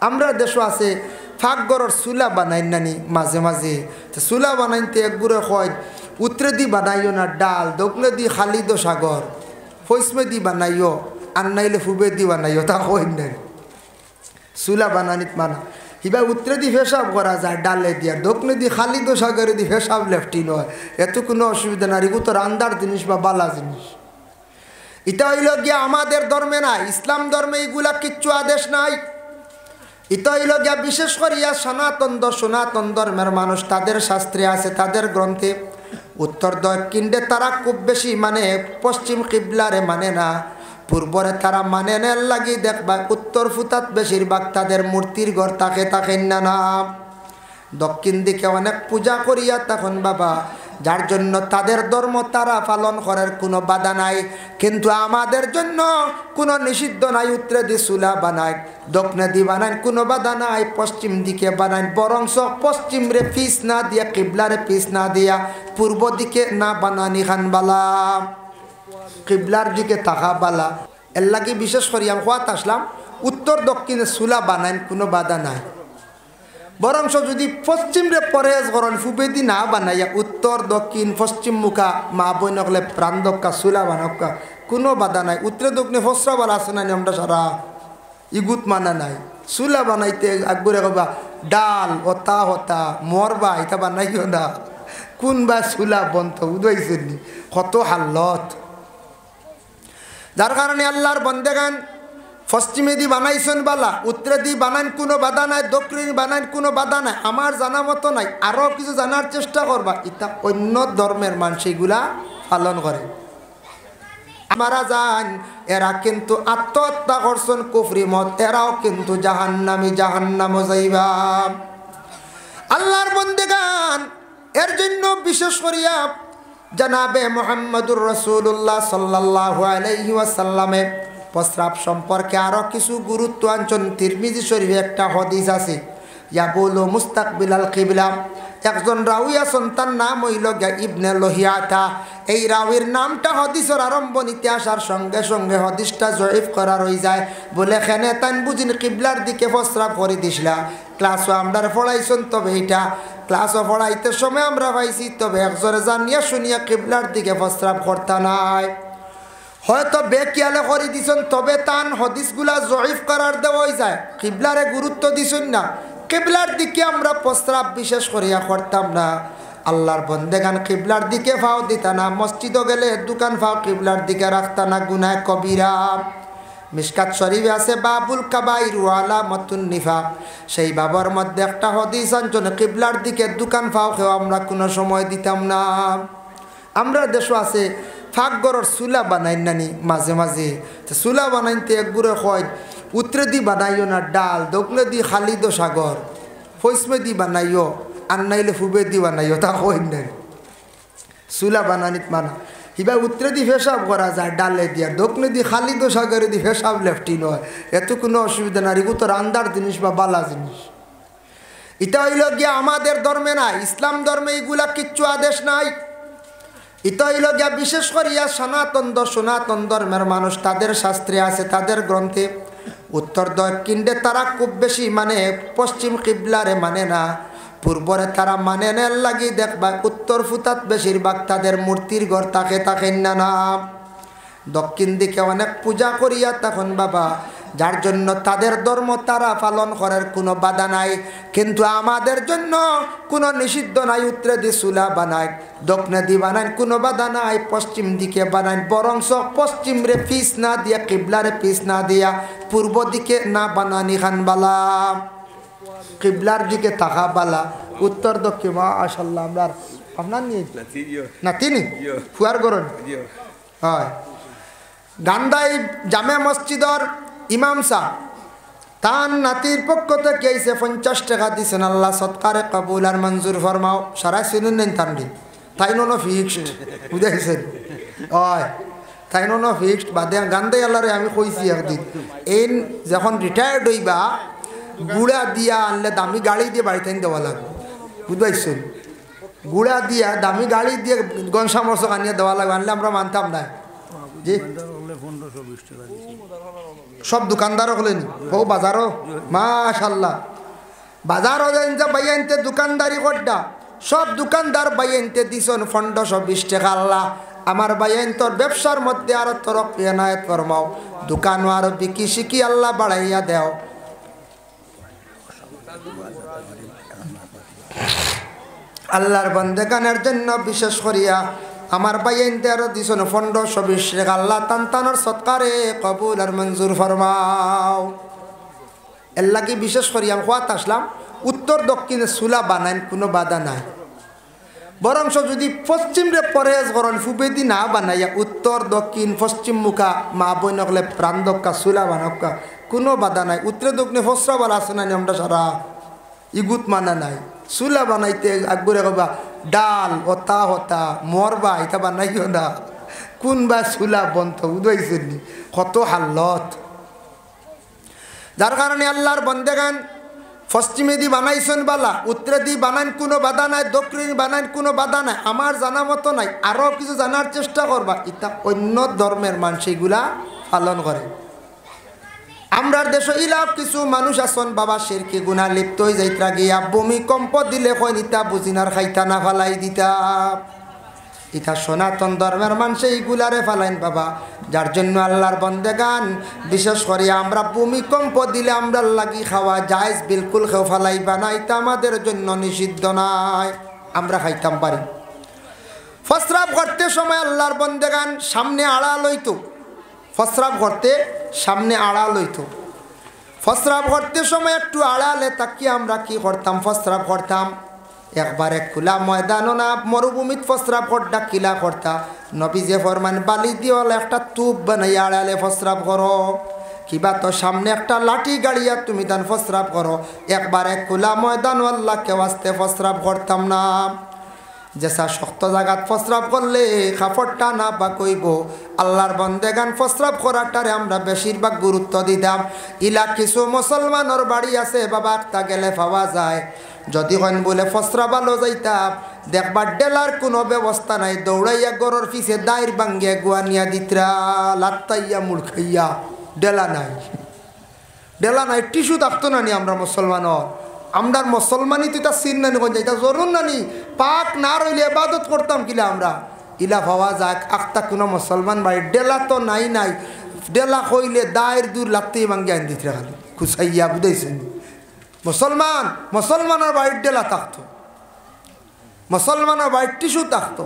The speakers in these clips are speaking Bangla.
আমরা দেশও আছে ফাঁকগড়র চুলা বানাই নানি মাঝে মাঝে চুলা বানাইতে একগুড়ে হয় উত্তরে দি বানাইও না ডাল দক্ষিণে দি খালিদ সাগর পশ্চিমে দি বানাইও আর নাইলে ফুবে দি বানাইও তা হয় নাই চুলা বানানিত মানা হিবা উত্তরে দি ফেসাব করা যায় ডালে দিয়া দক্ষিণে দি খালিদ সাগরে দি ফেসাব লেফটি নয় এত কোনো অসুবিধা নাই এগুলো তো রান্দার জিনিস বা বালা জিনিস এটা হইল গিয়া আমাদের ধর্মে নাই ইসলাম ধর্মে এইগুলা কিচ্ছু আদেশ নাই এটা হইল গিয়া বিশেষ করিয়া সনাতন ধর্মের মানুষ তাদের শাস্ত্রে আছে তাদের গ্রন্থে উত্তর দক্ষিণে তারা খুব বেশি মানে পশ্চিম কিবলারে মানে না পূর্বরে তারা মানে নেন লাগি দেখবা উত্তর ফুতাত বেশিরভাগ তাদের মূর্তির ঘর থাকে না দক্ষিণ দিকে অনেক পূজা করিয়া তখন বাবা যার জন্য তাদের ধর্ম তারা পালন করার কোনো বাধা নাই কিন্তু আমাদের জন্য কোনো নিষিদ্ধ নাই উত্তরে দি চুলা বানায় দক্ষিণে দি বানায় কোনো বাধা নাই পশ্চিম দিকে বানায় বরং পশ্চিম রে পিস না দিয়া কিবলারে পিস না দিয়া পূর্ব দিকে না বানানি খান বালা কিবলার দিকে থাকা বালা এর লাগি বিশেষ করি আমি কোয়াত আসলাম উত্তর দক্ষিণে চুলা বানায় কোনো বাধা নাই বরং যদি পশ্চিম রে পরেজ করেন ফুবেদি না বানাইয়া উত্তর দক্ষিণ পশ্চিম মুখা মা বই নকলে প্রাণ দক্কা চুলা বানক্কা কোনো বাধা নাই উত্তরে দক্ষিণে ফসরা বালা আছে না আমরা সারা ইগুত মানা নাই চুলা বানাইতে আকবরে কবা ডাল হতা হতা মরবা এটা বানাইও না কোনবা চুলা বন্ধ উদাইছেন নি কত হাল্লত যার কারণে আল্লাহর বন্দেগান পশ্চিমে দি বানাইছেন বালা উত্তরে দি বানান কোনো বাধা নাই দক্ষিণে বানান কোনো বাধা নাই আমার জানা মতো নাই আরও কিছু জানার চেষ্টা করবা এটা অন্য ধর্মের মানুষ এগুলা পালন করে মারা যান এরা কিন্তু আত্মহত্যা করছেন কুফরি মত এরাও কিন্তু জাহান্নাম যাইবা আল্লাহর বন্দেগান এর জন্য বিশেষ করিয়া জনাবে মুহাম্মদুর রাসূলুল্লাহ সাল্লাল্লাহু আলাইহি ওয়াসাল্লামে প্রস্রাব সম্পর্কে আরও কিছু গুরুত্ব আনছেন তিরমিজি শরীফে একটা হাদিস আছে ইয়াবুলু মুস্তাকবিলাল কিবলা একজন রাউই আছেন তার নাম হইল ইবনে লহিয়াতা এই রাউইর নামটা হাদিসের আরম্ভণীতে আসার সঙ্গে সঙ্গে হাদিসটা জয়ীফ করা রয়ে যায় বলে খেনে তান বুঝিন কিবলার দিকে প্রস্রাব করে দিছিলা ক্লাসও আমরা পড়াইছেন তবে এইটা ক্লাসও পড়াইতে সময় আমরা পাইছি তবে একজনে জানিয়া শুনিয়া কিবলার দিকে প্রস্রাব করতে নাই হয়তো বেকিয়ালে করে দিছেন তবে তান হদিসগুলা জয়ীফ করার দেওয়াই যায় কিবলারে গুরুত্ব দিছেন না কিবলার দিকে আমরা প্রস্রাব বিশেষ করিয়া করতাম না আল্লাহর বন্দেগান কিবলার দিকে ফাও দিতা না মসজিদও গেলে দোকান ফাও কিবলার দিকে রাখতা না গুনাহ কবিরা মিশকাত শরীফে আছে বাবুল কাবাইর ওয়ালা মাতুন নিফাক সেই বাবার মধ্যে একটা হাদিস আনছেন কিবলার দিকে দোকান ফাও খেও আমরা কোনো সময় দিতাম না আমরা দেশও আছে ফাঁকগড়র চুলা বানাই নানি মাঝে মাঝে চুলা বানাইতে একগুড়ে হয় উত্তরে দি বানাইও না ডাল দক্ষিণে দি খালিদ সাগর পশ্চিমে দি বানাইও আর নাইলে ফুবে দি বানাইও তা হয় নাই চুলা বানানিত মানা হিবা উত্তরে দি ফেসাব করা যায় ডালে দিয়া দক্ষিণে দি খালিদ সাগরে দি ফেসাব লেফটি নয় এত কোনো অসুবিধা নাই এগুলো তো রান্দার জিনিস বা বালা জিনিস এটা হইল গিয়া আমাদের ধর্মে নাই ইসলাম ধর্মে এগুলা কিচ্ছু আদেশ নাই এটা হইল গিয়া বিশেষ করিয়া সনাতন ধর্মের মানুষ তাদের শাস্ত্রে আছে তাদের গ্রন্থে উত্তর দক্ষিণে তারা খুব বেশি মানে পশ্চিম কিবলারে মানে না পূর্বরে তারা মানে নেন লাগি দেখবা উত্তর ফুতাত বেশিরভাগ তাদের মূর্তির ঘর থাকে না দক্ষিণ দিকে অনেক পূজা করিয়া তখন বাবা যার জন্য তাদের ধর্ম তারা পালন করার কোনো বাধা নাই কিন্তু আমাদের জন্য কোনো নিষিদ্ধ নাই উত্তরে দি চুলা বানায় দক্ষিণে দি বানায় কোনো বাধা নাই পশ্চিম দিকে বানায় বরং পশ্চিম রে পিস না দিয়া কিবলারে পিস না দিয়া পূর্ব দিকে না বানানি খান বালা কিবলার দিকে থাকা বালা উত্তর দক্ষিণ মাশাআল্লাহ আমরা আপনার নিয়ে না তিনি ফুয়ার গরন হয় গান্ধাই জামে মসজিদর ইমাম সাহেব তান নাতির পক্ষ থেকে এসে 50 টাকা দিছেন আল্লাহ সৎকারে কবুল আর মঞ্জুর ফরমাও সারা শুনুন নেন তান্ডি তাই নো ফিক্সড বুঝাইছেন হয় তাই নো ফিক্সড বাদে গান্ধাই আল্লাহরে আমি কইছি একদিন এই যখন রিটায়ার্ড হইবা গুড়া দিয়া আনলে দামি গাড়ি দিয়ে বাড়িতে দেওয়া লাগবে বুঝবাইছেন গুড়া দিয়া দামি গাড়ি দিয়ে গনসামর্শ আনিয়ে দেওয়া লাগবে আনলে আমরা মানতাম না জি 15-20 টাকা সব দোকানদারও হলেন ও বাজারও মাশাল্লাহ বাজারও যে বাইনতে দোকানদারি করডা সব দোকানদার বাইনতে দিছন 1520 টাকা আল্লাহ আমার বাইন তোর ব্যবসার মধ্যে আরো তরক্কি এনায়েত ফরমাও দোকানও আরো বিকি শিকি আল্লাহ বাড়াইয়া দেও আল্লাহর বান্দাগানের জন্য বিশেষ করিয়া আমার বাইনতে আরো দিছন 1520 টাকা আল্লাহ তানতানোর সৎকারে কবুল আর মঞ্জুর ফরমাও এর লাগি বিশেষ করিয়া কোয়াত আসলাম উত্তর দক্ষিণে চুলা বানাইন কোনো বাধা নাই বরংশ যদি পশ্চিম রে পরেজ করেন ফুবেদি না বানাইয়া উত্তর দক্ষিণ পশ্চিম মুখা মা বই নকলে প্রাণ দক্কা চুলা বানক্কা কোনো বাধা নাই উত্তরে দক্ষিণে ফসরা বলা আছে না আমরা সারা ইগুত মানা নাই চুলা বানাইতে আকবরে কবা ডাল হতা হতা মরবা এটা বানাইও না কোনবা চুলা বন্ধ উদাইছেন কত হাল্লত যার কারণে আল্লাহর বন্দেগান পশ্চিমে দি বানাইছেন বালা উত্তরে দি বানান কোনো বাধা নাই দক্ষিণ বানান কোনো বাধা নাই আমার জানা মতো নাই আরও কিছু জানার চেষ্টা করবা এটা অন্য ধর্মের মানুষ এগুলা পালন করে আমরার দেশে ইলাপ কিছু মানুষ আছেন বাবা শিরকি গুনাহ লিপ্ত হয়ে যাইত্রা গিয়া ভূমিকম্প দিলে কই নিতা বুঝিনার খাইতা না ফালাই দিতা এটা সনাতন ধর্মের মানুষ এইগুলারে ফালাইন বাবা যার জন্য আল্লাহর বন্দেগান বিশেষ করে আমরা ভূমিকম্প দিলে আমরা লাগি খাওয়া জায়েজ বিলকুল খেও ফালাইবা না এটা আমাদের জন্য নিষিদ্ধ নাই আমরা খাইতাম পারি ফসরাব করতে সময় আল্লাহর বন্দেগান সামনে আড়াল হইতো ফসরাব করতে সামনে আড়াল হইতো ফসরাব করতে সময় একটু আড়ালে তাকিয়ে আমরা কি করতাম ফসরাব করতাম একবারে খোলা ময়দানও না মরুভূমিত ফসরাব করটা কিলা করতা নবী যে ফরমান বালি দিওয়ালে একটা তুপ বানাইয়া আড়ালে ফসরাব করো কিবা তো সামনে একটা লাঠি গাড়িয়া তুমি তান ফসরাব করো একবারে খোলা ময়দান আল্লাহকে ওয়াস্তে ফসরাব করতাম না যেসা শক্ত জায়গাত ফসরাব করলে কাপড়টা না বা কইব আল্লাহর বন্দেগান ফসরাব করাটারে আমরা বেশিরভাগ গুরুত্ব দিতাম ইলা কিছু মুসলমানের বাড়ি আছে বাবা একটা গেলে পাওয়া যায় যদি হন বলে ফসরা ভালো যাইতাম দেখবার ডেলার কোনো ব্যবস্থা নাই দৌড়াইয়া গরুর পিছে দায়ের ভাঙ্গিয়া গুয়া নিয়া দিতরা লাত্তাইয়া মুড় খাইয়া ডেলা নাই টিস্যু থাকতো না নি আমরা মুসলমানর আমরা মুসলমানই তো এটা সিন নানি কোন যাইতা জরুর নানি পাক না রইলে ইবাদত করতাম কিলা আমরা ইলা ভাবা যাক আখতা কোনো মুসলমান ভাই ডেলা তো নাই ডেলা কইলে দায়ের দূর লাত্তাই ভাঙ্গিয়া আন দিতরা খালি খুসাইয়া বুঝাইছেন মুসলমানের বাড়ির ডেলা থাকতো মুসলমানের বাড়ির টিস্যু থাকতো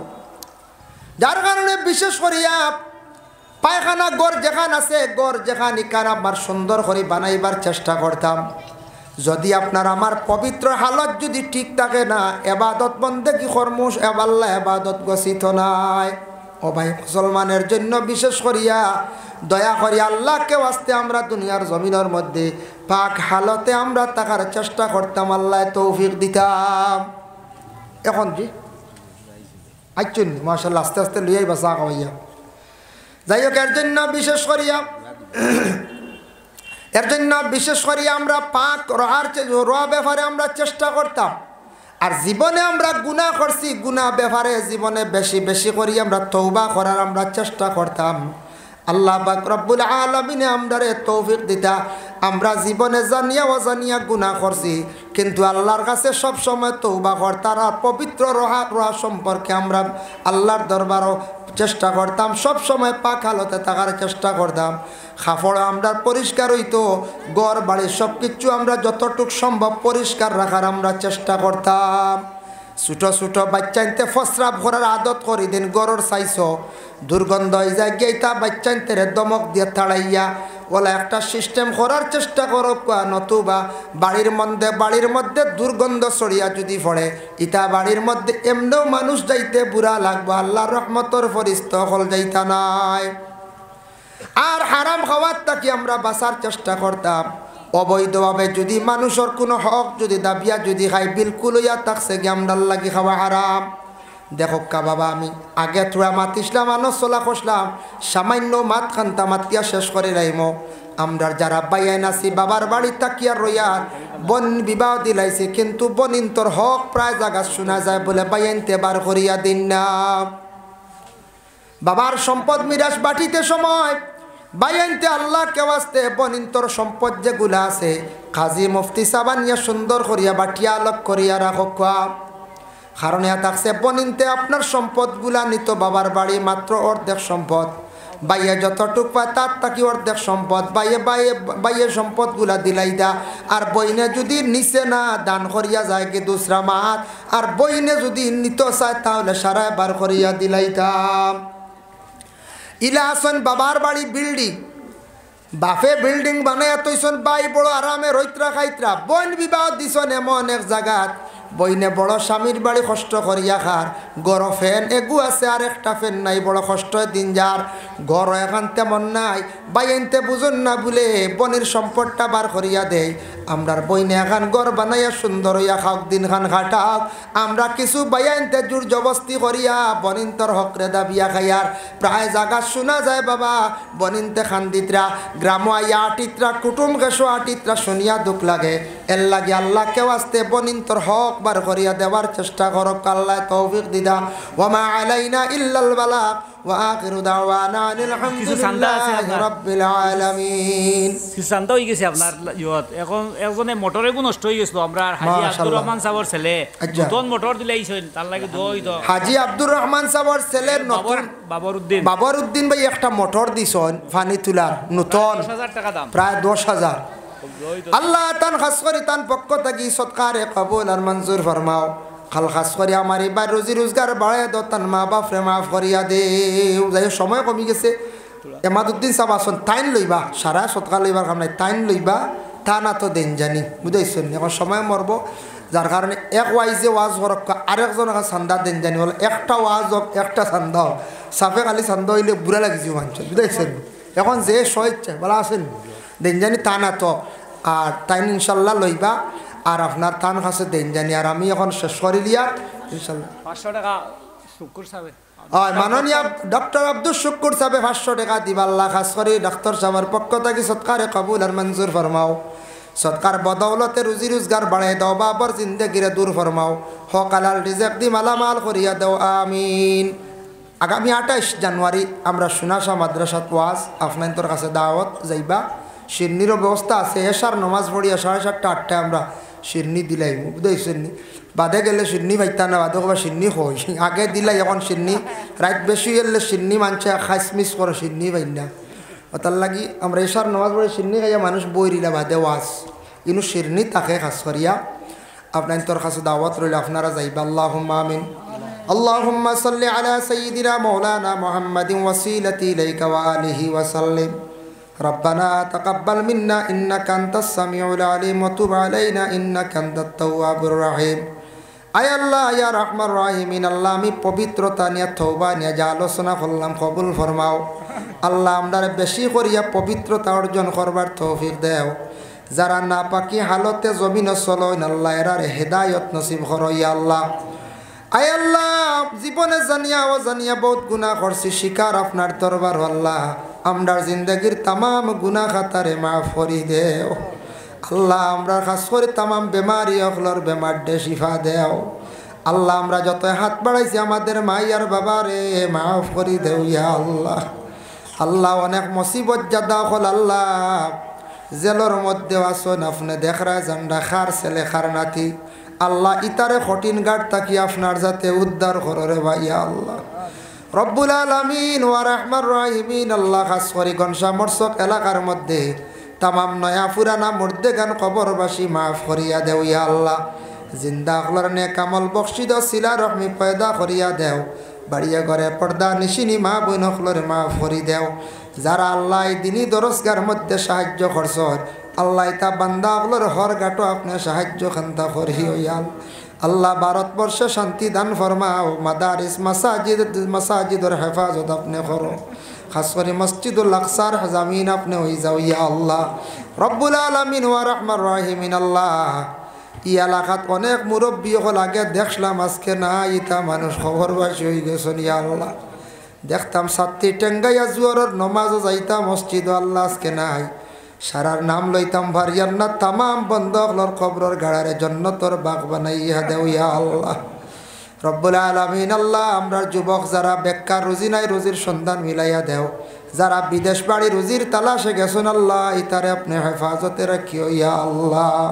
যার কারণে বিশেষ করিয়া পায়খানা গড় যেখান আছে গড় যেখান ইকার আমার সুন্দর করে বানাইবার চেষ্টা করতাম যদি আপনার আমার পবিত্র হালত যদি ঠিক থাকে না এবাদত বন্দেগী কর্মস আল্লাহ এবাদত গছিত নাই ও ভাই মুসলমানের জন্য বিশেষ করিয়া দয়া করি আল্লাহকে ওয়াস্তে আমরা দুনিয়ার জমিনের মধ্যে পাক হালতে আমরা থাকার চেষ্টা করতাম আল্লাহ তৌফিক দিতাম এখন জি আইচুন মাশাআল্লাহ আস্তে আস্তে লইয়াই বাসা খাওয়াইয়া যাই হোক এর জন্য বিশেষ করিয়া আমরা পাক রোয়া ব্যাপারে আমরা চেষ্টা করতাম আর জীবনে আমরা গুনাহ করছি গুনাহ ব্যাপারে জীবনে বেশি বেশি করি আমরা তওবা করার আমরা চেষ্টা করতাম আল্লাহ পাক রব্বুল আলামিনে আমরারে তৌফিক দিতা আমরা জীবনে জানিয়া অজানিয়া গুনাহ করছি কিন্তু আল্লাহর কাছে সব সময় তওবা করতাম আর পবিত্র রোহা সম্পর্কে আমরা আল্লাহর দরবারও চেষ্টা করতাম সব সময় পাক হালতে থাকার চেষ্টা করতাম কাপড় আমরা পরিষ্কার হইতো ঘর বাড়ি সব কিছু আমরা যতটুক সম্ভব পরিষ্কার রাখার আমরা চেষ্টা করতাম ছোটো ছোটো বাচ্চাইতে ফসরাব করার আদত করি দিন গরর চাইছ দুর্গন্ধ হয়ে যায় গেইতা বাচ্চাইতে দমক দিয়ে তাড়াইয়া ওলা একটা সিস্টেম করার চেষ্টা করো নতুবা বাড়ির মধ্যে দুর্গন্ধ ছড়িয়া যদি পড়ে ইটা বাড়ির মধ্যে এমনিও মানুষ যাইতে বুড়া লাগবো আল্লাহর রহমতর ফরিস্ত হল যাইতা নাই আর হারাম খাওয়ার তাকে আমরা বাঁচার চেষ্টা করতাম অবৈধভাবে যদি মানুষের কোনো হক যদি দাবিয়া যদি খাই বিলকুল ইয়া থাকছে কি আমরার লাগি খাওয়া হারাম দেখো কা বাবা আমি আগে থোড়া মাতিসলাম মানুষ চলা খসলাম সামান্য মাত খান্তা মাতিয়া শেষ করে রাইম আমরার যারা বাইয়ান আছি বাবার বাড়ি তাকিয়া রইয়ার বন বিবাহ দিলাইছে কিন্তু বনিন্তর হক প্রায় জায়গা শোনা যায় বলে বাইয়ানতে বার করিয়া দিন না বাবার সম্পদ মিরাজ বাটিতে সময় বাইনতে আল্লাহ কেওয়াস্তে বনিন্তর সম্পদ যেগুলা আছে কাজী মুফতি সাবানিয়া সুন্দর করিয়া বাটিয়া আলোক করিয়া রাখো। কারণ ইয়া থাকছে বনিনতে আপনার সম্পদগুলা নিত বাবার বাড়ি মাত্র অর্ধেক সম্পদ, বাইয়ে যতটুক পায় তার তাকি অর্ধেক সম্পদ বাইয়ে সম্পদগুলা দিলাই দা। আর বইনে যদি নিচে না দান করিয়া যায় কি দুসরা মাত, আর বইনে যদি নিত চায় তাহলে সারা বার করিয়া দিলাই দাম। ইলা আসন বাবার বাড়ি বিল্ডিং, বাফে বিল্ডিং বানাইয়া তৈছন বাই বড় আরামে রৈত্রা খাইত্রা। বইন বিবাহ দিছন এমন এক জায়গাত বইনে বড় স্বামীর বাড়ি কষ্ট করিয়া খার, গড় ফ্যান এগু আছে আর একটা ফ্যান নাই, বড় কষ্ট দিন যার ঘর এখন তেমন নাই। বাইনতে বুঝুন না বলে বনির সম্পদটা বার করিয়া দেয়। আমরার বইনে এখন ঘর বানাইয়া সুন্দর হইয়া খাওক, দিন খান খাটাও। আমরা কিছু বাইনতে জোর জবস্তি করিয়া বনিন্তর হকরে দাবিয়া খাইয়ার প্রায় জায়গা শোনা যায় বাবা বনিনতে খান্দিতরা গ্রাম আইয়া আটিত্রা কুটুম গেছো আটিত্রা শুনিয়া দুঃখ লাগে। এর লাগে আল্লাহ কেউ আসতে বনিন্তর হক বার করিয়া দেওয়ার চেষ্টা করক। আল্লাহ তৌফিক দিদা। ওয়ামা আলাইনা ইল্লাল বালাগ ওয়া আখিরু দাওয়ানা আলহামদুলিল্লাহি রাব্বিল আলামিন। শান্ত হয়ে গেছে আপনার ইয়ত। এখন একজনে মোটরে নষ্ট হয়ে গেছিল, আমরা হাজি আব্দুর রহমান সাহেবের ছেলে নতুন মোটর দিলাইছেন, তার লাগে দই তো হাজি আব্দুর রহমান সাহেবের ছেলের নতুন বাবর উদ্দিন ভাই একটা মোটর দিছন পানি তুলার নতুন 10,000 টাকা দাম, প্রায় 10,000। আল্লাহ তান খাস করে তান পক্ষ থাকি সৎকারে কবুল আর মঞ্জুর ফরমাও। খাল খাস করে আমার এবার রুজি রোজগার বাড়ায় দো, তান মা বাপরে মাফ করিয়া দে। যাই সময় কমি গেছে। এমাদুদ্দিন সাহেব আসন তাইন লইবা, সারা সৎকার লইবার কাম নাই, তাইন লইবা তা না তো দেন জানি বুঝাইছেন। এখন সময় মরব, যার কারণে এক ওয়াইজে ওয়াজ হরক আরেকজন চান্দা দেন জানি বলে একটা ওয়াজ হোক একটা চান্দা হোক। সাফে খালি চান্দা হইলে বুড়া লাগিছে মানুষের বুঝাইছেন। এখন যে সইচ্ছে বলা আছেন দেন জানি তা না তো, আর তাইন ইনশাল্লাহ লইবা আর আপনার তান কাছে দেন জানি। আর আমি এখন শেষ করি দিয়া ইনশাল্লাহ 500 টাকা শুকুর সাহেব মাননীয় ডক্টর আব্দুল শুকুর সাহেব 500 টাকা দিবা। আল্লাহ খাস করে ডাক্তার সাহেবের পক্ষ থেকে সৎকারে কবুল আর মঞ্জুর ফরমাও। সৎকার বদৌলতে রুজি রোজগার বাড়াই দাও, বাবার জিন্দগিরে দূর ফরমাও। হক হালাল রিজক দি মালামাল করিয়া দাও আমিন। আগামী 28 জানুয়ারি আমরা সুনাশা মাদ্রাসাত ওয়াজ আপনাদের কাছে দাওয়াত যাইবা। শিরনিরও ব্যবস্থা আছে, এশার নমাজ পড়িয়া 7:30 8টায় আমরা শিরনি দিলাই বুঝাইছেন। বাদে গেলে শিরনি পাইতা না, বাদে কবা শিরনি হই আগে দিলাই। এখন শিরনি রাত বেশি এলে শিরনি মানছে খাইসমিস করে শিরনি পাই না। তার লাগি আমরা এশার নমাজ পড়ে শিরনি খাইয়া মানুষ বই দিলা বাদে ওয়াজ, কিন্তু শিরনি তাকে খাস করিয়া আপনার কাছে দাওয়াত রইল, আপনারা যাইবা। আল্লাহুম্মা আমিন। আল্লাহুম্মা সাল্লি আলা সাইয়্যিদিনা মাওলানা মুহাম্মাদিন ওয়াসিলাতি ইলাইকা ওয়া আলিহি ওয়া সাল্লিম। ربنا تقبل منا إنك أنت السميع العليم وتب علينا إنك أنت التواب الرحيم। আয় আল্লাহ ইয়া রহমান রাহিমিন, আল্লাহ আমি পবিত্রতা নিয়ে তওবা নিয়ে যা আলোচনা করলাম কবুল ফরমাও। আল্লাহ আমরা বেশি করিয়া পবিত্রতা অর্জন করবার তৌফিক দেও। যারা না পাকি হালতে জমিন চলন আল্লাহ এরার হেদায়ত নসিব করো ইয়া আল্লাহ। আয় আল্লাহ জীবনে জানিয়া অজানিয়া বহুত গুনাহ করছি, শিকার আপনার দরবার আল্লাহ আমরার জিন্দগির তামাম গুনাহ খাতারে মাফ করি দেও। আল্লাহ আমরা খাস করে তামাম বেমারি অখলর বেমার দে শিফা দেও। আল্লাহ আমরা যত হাত বাড়াইছি আমাদের মাই আর বাবারে মাফ করি দেও ইয়া আল্লাহ। আল্লাহ অনেক মুসিবত জাদা হল আল্লাহ জেলর মধ্যে আসন আপনি দেখরা জান্ডা খার ছেলে খার নাতি আল্লাহ ইতারে কঠিন গাড় তাকি আপনার যাতে উদ্ধার কররে ভাইয়া আল্লাহ রব্বুল আলামিন ওয়া রাহমান রাহিমিন। আল্লাহ খাস করে গনসা মরসক এলাকার মধ্যে তামাম নয়া পুরানা মুর্দে গান কবরবাসী মাফ করিয়া দেও ইয়া আল্লাহ। জিন্দা আখলার নে কামল বখশিদ সিলা রহমি পয়দা করিয়া দেও। বাড়িয়া ঘরে পর্দা নিশিনি মা বোন হকলরে মাফ করি দেও। যারা আল্লাহ দিনই দরজগার মধ্যে সাহায্য করছর আল্লাহ তা বান্দা হকলর হর গাটো আপনি সাহায্য খান্তা করি ইয়াল। আল্লাহ ভারতবর্ষে শান্তি দান ফরমাও। মাদারিস মাসাজিদর হেফাজত আপনি করো, খাস করে মসজিদুল আকসার জামিন আপনি হয়ে যাও ইয়া আল্লাহ রব্বুল আলামিন ওয়া রাহমান রাহিমিন। আল্লাহ ই এলাকাত অনেক মুরব্বী হল আগে দেখলাম, আজকে না ইতা মানুষ খবরবাসী হয়ে গেছেন ইয়া আল্লাহ। দেখতাম সাতটি টেঙ্গাইয়া জুয়ারের নমাজও যাইতাম মসজিদ, আল্লাহ আজকে নাই। সারার নাম লইতাম ভারিয়ার না তামাম বন্ধ হলর খবরের গাড়ারে জন্নতর বাগ বানাইয়া দেও ইয়া আল্লাহ রব্বুল আলামিন। আল্লাহ আমরা যুবক যারা বেকার রুজি নাই রুজির সন্ধান মিলাইয়া দেও। যারা বিদেশ বাড়ি রুজির তালাশে গেছেন আল্লাহ ইতারে আপনি হেফাজতে রাখিও ইয়া আল্লাহ।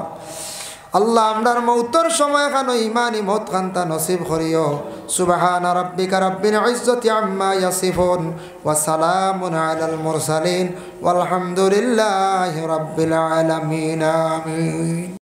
আল্লাহ আমরার মৌতর সময় খানো ইমানি মত খান্তা নসিব করিও। সুবহান রাব্বিকা রাব্বিল ইজ্জতি আম্মা ইয়াসিফুন ওয়া সালামুন আলাল মুরসালিন ওয়ালহামদুলিল্লাহি রাব্বিল আলামিন। আমিন।